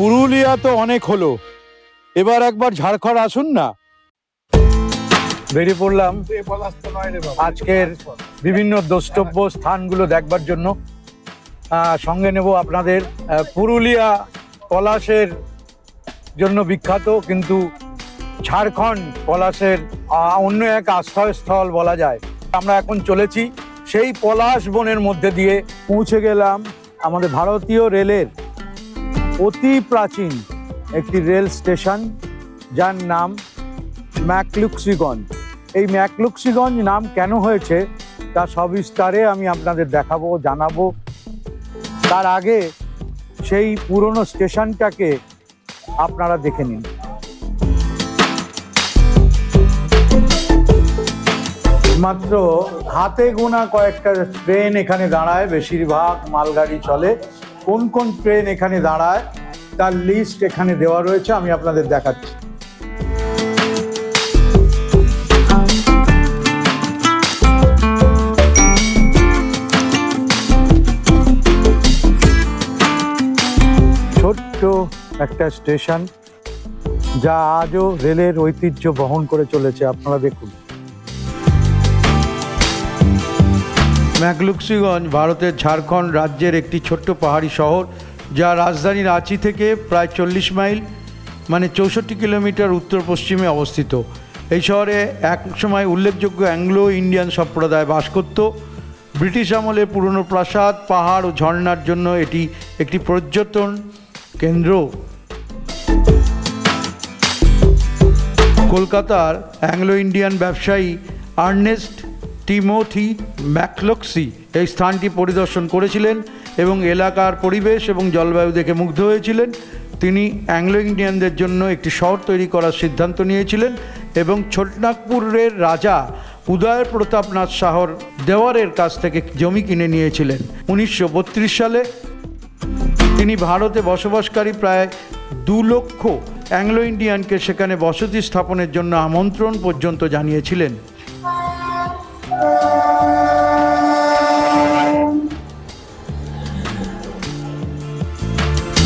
পুরুলিয়া তো অনেক হলো, এবার একবার ঝাড়খণ্ড আসুন না। বেরিয়ে পড়লাম আজকের বিভিন্ন দ্রষ্টব্য স্থানগুলো দেখবার জন্য। সঙ্গে নেব আপনাদের পুরুলিয়া পলাশের জন্য বিখ্যাত, কিন্তু ঝাড়খণ্ড পলাশের অন্য এক আশ্রয়স্থল বলা যায়। আমরা এখন চলেছি সেই পলাশ বনের মধ্যে দিয়ে। পৌঁছে গেলাম আমাদের ভারতীয় রেলের অতি প্রাচীন একটি রেল স্টেশন, যার নাম ম্যাকলুস্কিগঞ্জ। এই ম্যাকলুস্কিগঞ্জ নাম কেন হয়েছে তা সবিস্তারে আমি আপনাদের দেখাবো, জানাবো। তার আগে সেই পুরনো স্টেশনটাকে আপনারা দেখে নিন। মাত্র হাতে গোনা কয়েকটা ট্রেন এখানে দাঁড়ায়, বেশিরভাগ মালগাড়ি চলে। কোন কোন ট্রেন এখানে দাঁড়ায় তার লিস্ট এখানে দেওয়া রয়েছে, আমি আপনাদের দেখাচ্ছি। ছোট্ট একটা স্টেশন, যা আজও রেলের ঐতিহ্য বহন করে চলেছে। আপনারা দেখুন, ম্যাকলুস্কিগঞ্জ ভারতের ঝাড়খণ্ড রাজ্যের একটি ছোট্ট পাহাড়ি শহর, যা রাজধানী রাঁচি থেকে প্রায় 40 মাইল মানে 64 কিলোমিটার উত্তর পশ্চিমে অবস্থিত। এই শহরে এক সময় উল্লেখযোগ্য অ্যাংলো ইন্ডিয়ান সম্প্রদায় বাস করত। ব্রিটিশ আমলের পুরনো প্রাসাদ, পাহাড় ও ঝর্ণার জন্য এটি একটি পর্যটন কেন্দ্র। কলকাতার অ্যাংলো ইন্ডিয়ান ব্যবসায়ী আর্নেস্ট টিমোথি ম্যাকলুস্কি এই স্থানটি পরিদর্শন করেছিলেন এবং এলাকার পরিবেশ এবং জলবায়ু দেখে মুগ্ধ হয়েছিলেন। তিনি অ্যাংলো ইন্ডিয়ানদের জন্য একটি শহর তৈরি করার সিদ্ধান্ত নিয়েছিলেন এবং ছোটনাগপুরের রাজা উদয় প্রতাপনাথ শাহর দেওয়ারের কাছ থেকে জমি কিনে নিয়েছিলেন। 1932 সালে তিনি ভারতে বসবাসকারী প্রায় 2 লক্ষ অ্যাংলো ইন্ডিয়ানকে সেখানে বসতি স্থাপনের জন্য আমন্ত্রণ পর্যন্ত জানিয়েছিলেন।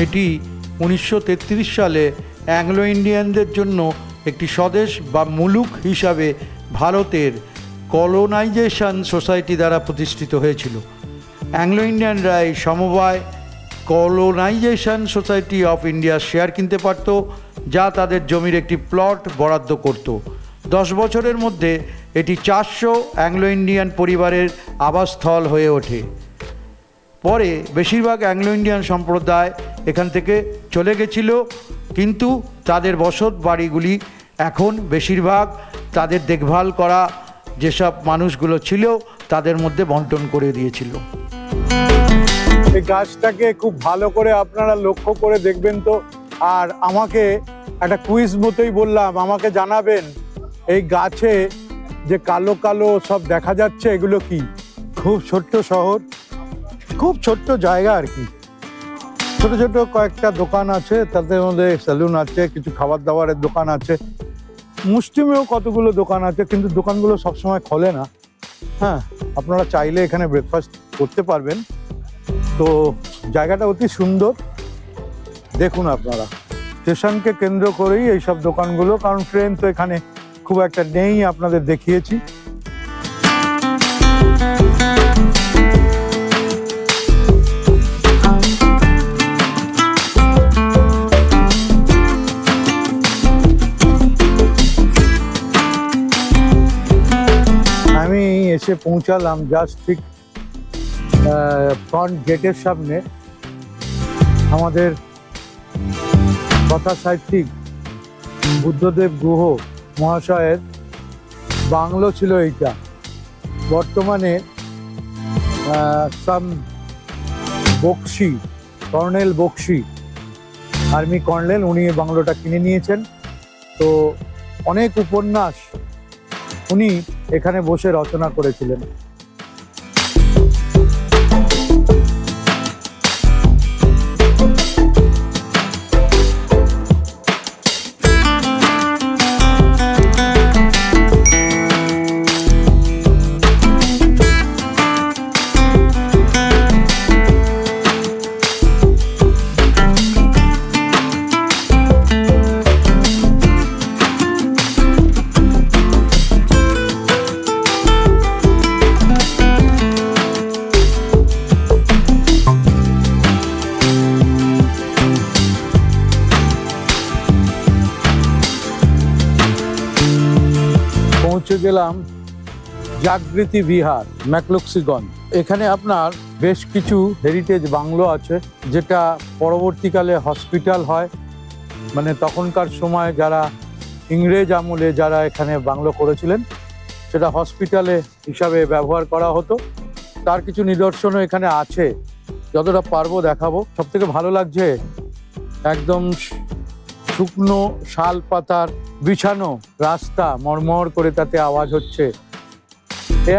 এটি 1933 সালে অ্যাংলো ইন্ডিয়ানদের জন্য একটি স্বদেশ বা মুলুক হিসাবে ভারতের কলোনাইজেশন সোসাইটি দ্বারা প্রতিষ্ঠিত হয়েছিল। অ্যাংলো ইন্ডিয়ানরা এই সমবায় colonisation society of India share কিনতে পারত, যা তাদের জমির একটি প্লট বরাদ্দ করত। 10 বছরের মধ্যে এটি 400 অ্যাংলো ইন্ডিয়ান পরিবারের আবাসস্থল হয়ে ওঠে। পরে বেশিরভাগ অ্যাংলো ইন্ডিয়ান সম্প্রদায় এখান থেকে চলে গেছিল, কিন্তু তাদের বসত বাড়িগুলি এখন বেশিরভাগ তাদের দেখভাল করা যেসব মানুষগুলো ছিল তাদের মধ্যে বন্টন করে দিয়েছিল। এই গাছটাকে খুব ভালো করে আপনারা লক্ষ্য করে দেখবেন তো। আর আমাকে একটা কুইজ মতোই বললাম, আমাকে জানাবেন এই গাছে যে কালো কালো সব দেখা যাচ্ছে এগুলো কি? খুব ছোট্ট শহর, খুব ছোট্ট জায়গা আর কি। ছোট ছোট কয়েকটা দোকান আছে, তাদের মধ্যে সেলুন আছে, কিছু খাবার দাবারের দোকান আছে, মুষ্টিমেয় কতগুলো দোকান আছে, কিন্তু দোকানগুলো সবসময় খোলে না। হ্যাঁ, আপনারা চাইলে এখানে ব্রেকফাস্ট করতে পারবেন। তো জায়গাটা অতি সুন্দর। দেখুন আপনারা, স্টেশনকে কেন্দ্র করেই এইসব দোকানগুলো, কারণ ট্রেন তো এখানে খুব একটা নেই, আপনাদের দেখিয়েছি। আমি এসে পৌঁছালাম জাস্ট ঠিক ফ্রন্ট গেটের সামনে। আমাদের কথা সাহিত্যিক বুদ্ধদেব গুহ মহাশয়ের বাংলো ছিল এইটা। বর্তমানে Bakshi, colonel Bakshi, army colonel, উনি এই বাংলোটা কিনে নিয়েছেন। তো অনেক উপন্যাস উনি এখানে বসে রচনা করেছিলেন। গেলাম জাগৃতি বিহার ম্যাকলুক্সিগঞ্জ। এখানে আপনার বেশ কিছু হেরিটেজ বাংলো আছে, যেটা পরবর্তীকালে হসপিটাল হয়। মানে তখনকার সময় যারা ইংরেজ আমলে যারা এখানে বাংলো করেছিলেন, সেটা হসপিটালে হিসাবে ব্যবহার করা হতো। তার কিছু নিদর্শনও এখানে আছে, যতটা পারবো দেখাবো। সব থেকে ভালো লাগছে একদম শুকনো শাল পাতার বিছানো রাস্তা, মরমর করে তাতে আওয়াজ হচ্ছে,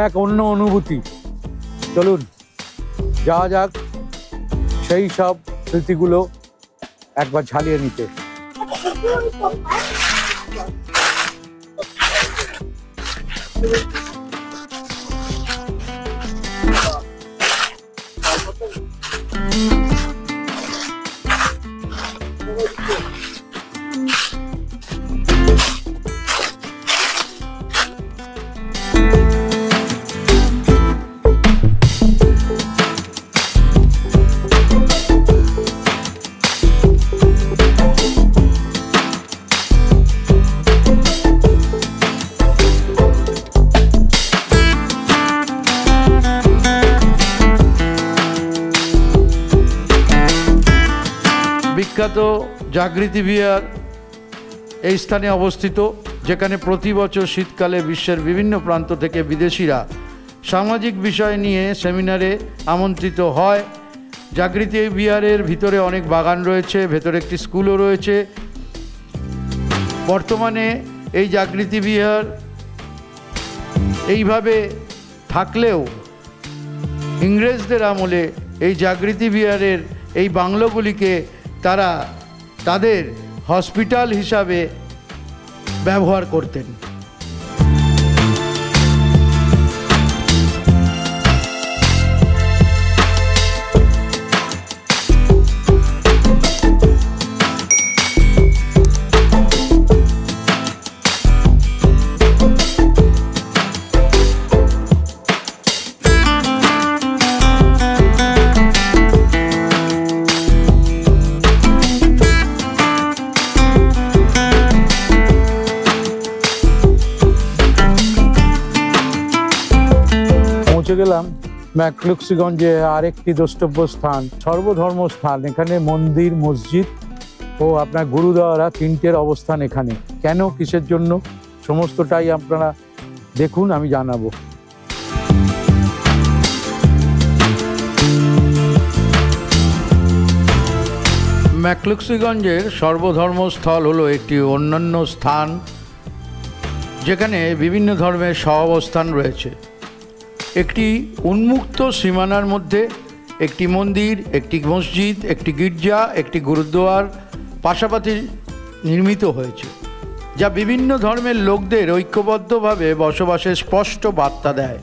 এক অন্য অনুভূতি। চলুন যাওয়া যাক সেই সব স্মৃতিগুলো একবার ঝালিয়ে নিতে। বিখ্যাত জাগৃতি বিহার এই স্থানে অবস্থিত, যেখানে প্রতি বছর শীতকালে বিশ্বের বিভিন্ন প্রান্ত থেকে বিদেশিরা সামাজিক বিষয় নিয়ে সেমিনারে আমন্ত্রিত হয়। জাগৃতি বিহারের ভিতরে অনেক বাগান রয়েছে, ভেতরে একটি স্কুলও রয়েছে। বর্তমানে এই জাগৃতি বিহার এইভাবে থাকলেও ইংরেজদের আমলে এই জাগৃতি বিহারের এই বাংলোগুলিকে তারা তাদের হসপিটাল হিসাবে ব্যবহার করতেন। পৌঁছে গেলাম ম্যাকলুক্সিগঞ্জে আরেকটি দ্রষ্টব্য স্থান, সর্বধর্ম স্থান। এখানে মন্দির, মসজিদ ও আপনার গুরুদ্বারা তিনটের অবস্থান এখানে। কেন, কিসের জন্য, সমস্তটাই আপনারা দেখুন, আমি জানাবো। ম্যাকলুক্সিগঞ্জের সর্বধর্মস্থল হলো একটি অন্যান্য স্থান, যেখানে বিভিন্ন ধর্মের সহাবস্থান রয়েছে। একটি উন্মুক্ত সীমানার মধ্যে একটি মন্দির, একটি মসজিদ, একটি গির্জা, একটি গুরুদ্বার পাশাপাশি নির্মিত হয়েছে, যা বিভিন্ন ধর্মের লোকদের ঐক্যবদ্ধভাবে বসবাসের স্পষ্ট বার্তা দেয়।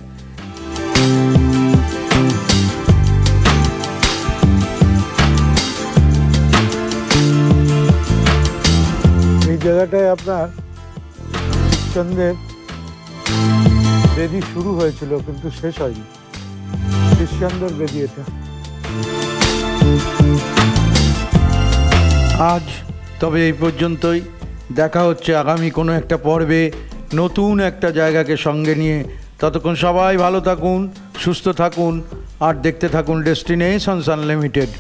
এই জায়গাটায় আপনার খ্রিস্টানদের বেদি শুরু হয়েছিল, কিন্তু শেষ হয়নি। খ্রিস্টানদের বেদি এটা। আজ তবে এই পর্যন্তই। দেখা হচ্ছে আগামী কোনো একটা পর্বে নতুন একটা জায়গাকে সঙ্গে নিয়ে। ততক্ষণ সবাই ভালো থাকুন, সুস্থ থাকুন আর দেখতে থাকুন ডেস্টিনেশনস আনলিমিটেড।